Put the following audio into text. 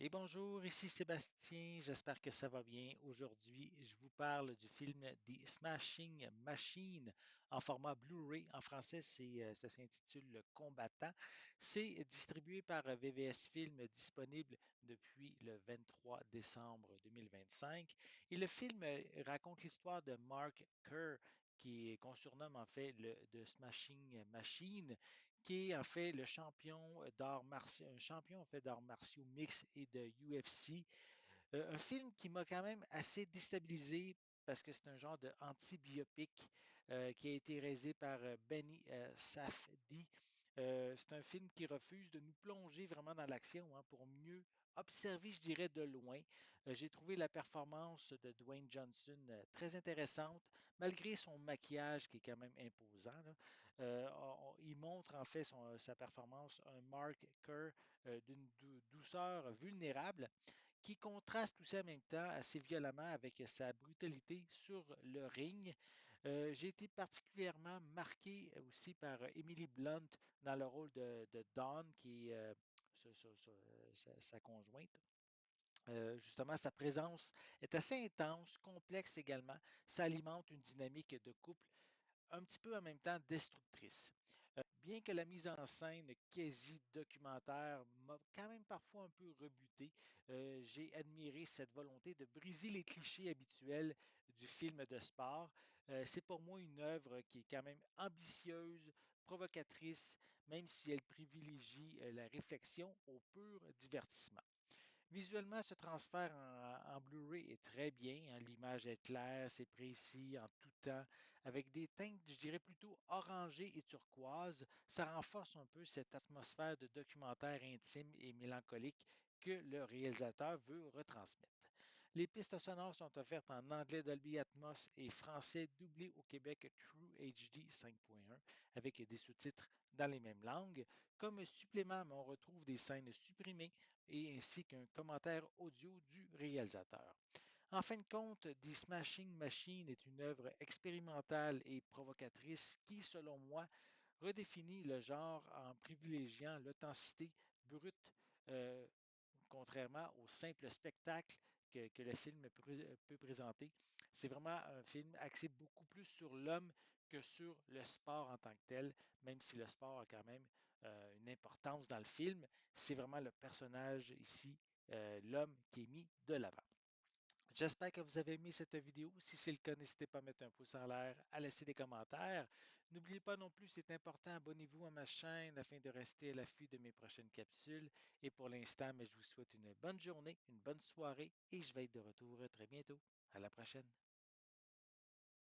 Et bonjour, ici Sébastien, j'espère que ça va bien. Aujourd'hui, je vous parle du film The Smashing Machine en format Blu-ray. En français, ça s'intitule Le Combattant. C'est distribué par VVS Film, disponible depuis le 23 décembre 2025. Et le film raconte l'histoire de Mark Kerr, qu'on surnomme en fait le The Smashing Machine, qui est en fait le champion d'arts martiaux, un champion en fait d'arts martiaux mixtes et de UFC. Un film qui m'a quand même assez déstabilisé parce que c'est un genre de anti-biopic qui a été réalisé par Benny Safdie. C'est un film qui refuse de nous plonger vraiment dans l'action, hein, pour mieux observer, je dirais, de loin. J'ai trouvé la performance de Dwayne Johnson très intéressante, malgré son maquillage qui est quand même imposant, là. Il montre en fait sa performance, un Mark Kerr d'une douceur vulnérable qui contraste aussi en même temps assez violemment avec sa brutalité sur le ring. J'ai été particulièrement marqué aussi par Emily Blunt dans le rôle de Dawn, qui est sa conjointe. Justement, sa présence est assez intense, complexe également. Ça alimente une dynamique de couple un petit peu en même temps destructrice. Bien que la mise en scène quasi-documentaire m'a quand même parfois un peu rebuté, j'ai admiré cette volonté de briser les clichés habituels du film de sport. C'est pour moi une œuvre qui est quand même ambitieuse, provocatrice, même si elle privilégie la réflexion au pur divertissement. Visuellement, ce transfert en Blu-ray est très bien, hein. L'image est claire, c'est précis en tout temps, avec des teintes, je dirais plutôt orangées et turquoises. Ça renforce un peu cette atmosphère de documentaire intime et mélancolique que le réalisateur veut retransmettre. Les pistes sonores sont offertes en anglais Dolby Atmos et français doublé au Québec True HD 5.1 avec des sous-titres dans les mêmes langues. Comme supplément, on retrouve des scènes supprimées et ainsi qu'un commentaire audio du réalisateur. En fin de compte, The Smashing Machine est une œuvre expérimentale et provocatrice qui, selon moi, redéfinit le genre en privilégiant l'authenticité brute, euh, contrairement au simple spectacle que le film peut présenter. C'est vraiment un film axé beaucoup plus sur l'homme que sur le sport en tant que tel, même si le sport a quand même une importance dans le film. C'est vraiment le personnage ici, l'homme qui est mis de l'avant. J'espère que vous avez aimé cette vidéo. Si c'est le cas, n'hésitez pas à mettre un pouce en l'air, à laisser des commentaires. N'oubliez pas non plus, c'est important, abonnez-vous à ma chaîne afin de rester à l'affût de mes prochaines capsules. Et pour l'instant, mais je vous souhaite une bonne journée, une bonne soirée et je vais être de retour très bientôt. À la prochaine.